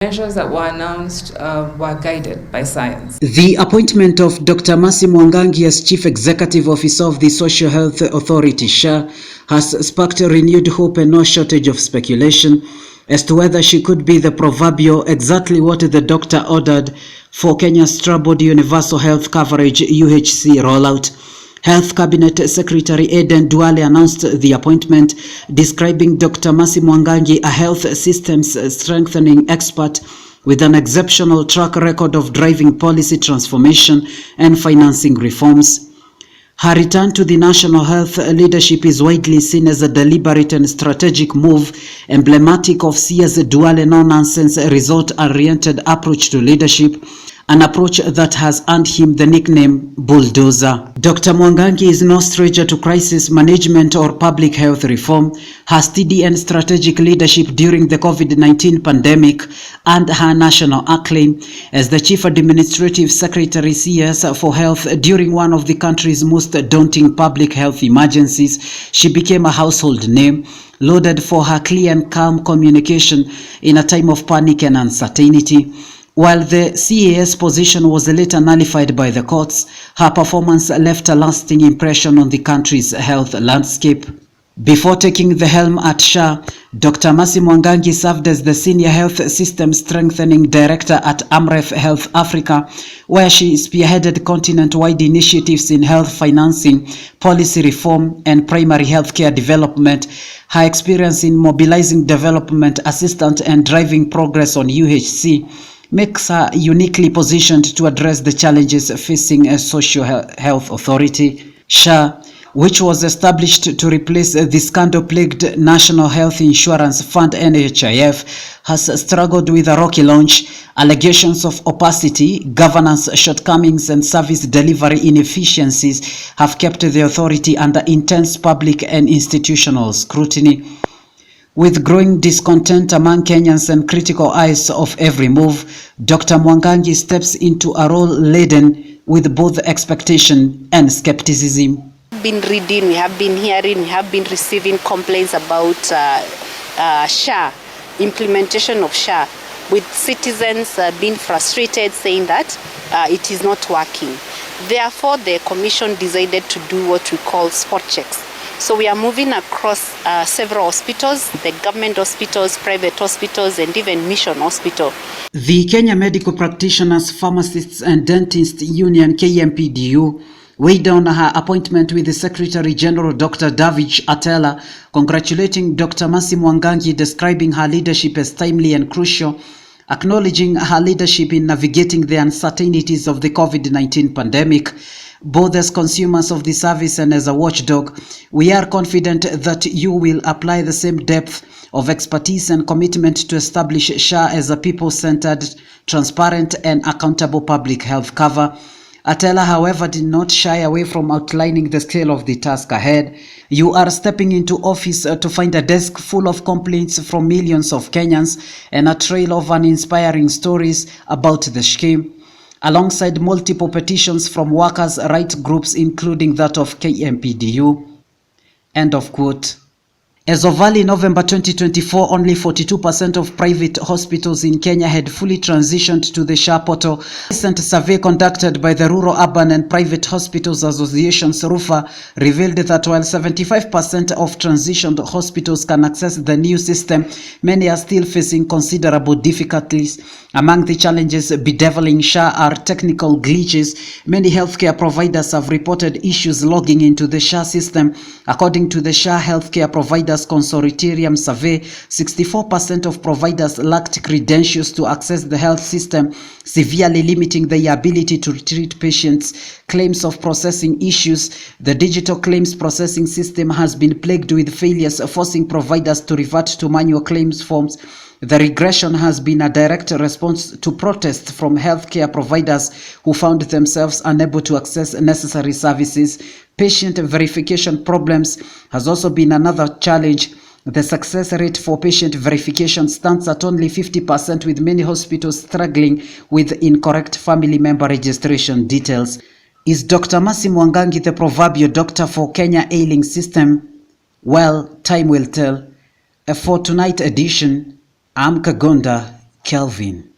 Measures that were announced were guided by science. The appointment of Dr. Mwangangi as Chief Executive Officer of the Social Health Authority (SHA) has sparked renewed hope and no shortage of speculation as to whether she could be the proverbial exactly what the doctor ordered for Kenya's troubled universal health coverage UHC rollout. Health Cabinet Secretary Eden Duale announced the appointment, describing Dr. Mwangangi a health systems strengthening expert with an exceptional track record of driving policy transformation and financing reforms. Her return to the national health leadership is widely seen as a deliberate and strategic move, emblematic of CS Duale no-nonsense, result-oriented approach to leadership, an approach that has earned him the nickname Bulldozer. Dr. Mwangangi is no stranger to crisis management or public health reform. Her steady and strategic leadership during the COVID-19 pandemic earned her national acclaim as the Chief Administrative Secretary CS for Health during one of the country's most daunting public health emergencies. She became a household name, lauded for her clear and calm communication in a time of panic and uncertainty. While the CAS position was later nullified by the courts, her performance left a lasting impression on the country's health landscape. Before taking the helm at SHA, Dr. Mwangangi served as the Senior Health System Strengthening Director at Amref Health Africa, where she spearheaded continent-wide initiatives in health financing, policy reform, and primary healthcare development. Her experience in mobilizing development assistance and driving progress on UHC makes her uniquely positioned to address the challenges facing a social health authority. SHA, which was established to replace the scandal-plagued National Health Insurance Fund (NHIF), has struggled with a rocky launch. Allegations of opacity, governance shortcomings, and service delivery inefficiencies have kept the authority under intense public and institutional scrutiny. With growing discontent among Kenyans and critical eyes of every move, Dr. Mwangangi steps into a role laden with both expectation and skepticism. We have been reading, we have been hearing, we have been receiving complaints about SHA, implementation of SHA, with citizens being frustrated, saying that it is not working. Therefore, the Commission decided to do what we call spot checks. So we are moving across several hospitals, the government hospitals, private hospitals, and even Mission Hospital. The Kenya Medical Practitioners, Pharmacists and Dentists Union (KMPDU) weighed on her appointment with the Secretary General Dr. David Atela, congratulating Dr. Mwangangi, describing her leadership as timely and crucial, acknowledging her leadership in navigating the uncertainties of the COVID-19 pandemic. Both as consumers of the service and as a watchdog, we are confident that you will apply the same depth of expertise and commitment to establish SHA as a people-centered, transparent, and accountable public health cover. Atela, however, did not shy away from outlining the scale of the task ahead. You are stepping into office to find a desk full of complaints from millions of Kenyans and a trail of uninspiring stories about the scheme, alongside multiple petitions from workers' rights groups, including that of KMPDU. End of quote. As of early November 2024, only 42% of private hospitals in Kenya had fully transitioned to the SHA portal. A recent survey conducted by the Rural, Urban and Private Hospitals Association (RUFA) revealed that while 75% of transitioned hospitals can access the new system, many are still facing considerable difficulties. Among the challenges bedeviling SHA are technical glitches. Many healthcare providers have reported issues logging into the SHA system. According to the SHA Healthcare Providers Consortium survey, 64% of providers lacked credentials to access the health system, severely limiting their ability to treat patients. Claims of processing issues. The digital claims processing system has been plagued with failures, forcing providers to revert to manual claims forms. The regression has been a direct response to protests from healthcare providers who found themselves unable to access necessary services. Patient verification problems has also been another challenge. The success rate for patient verification stands at only 50%, with many hospitals struggling with incorrect family member registration details. Is Dr. Mwangangi the proverbial doctor for Kenya ailing system? Well, time will tell. For tonight's edition, I'm Kagunda. Kelvin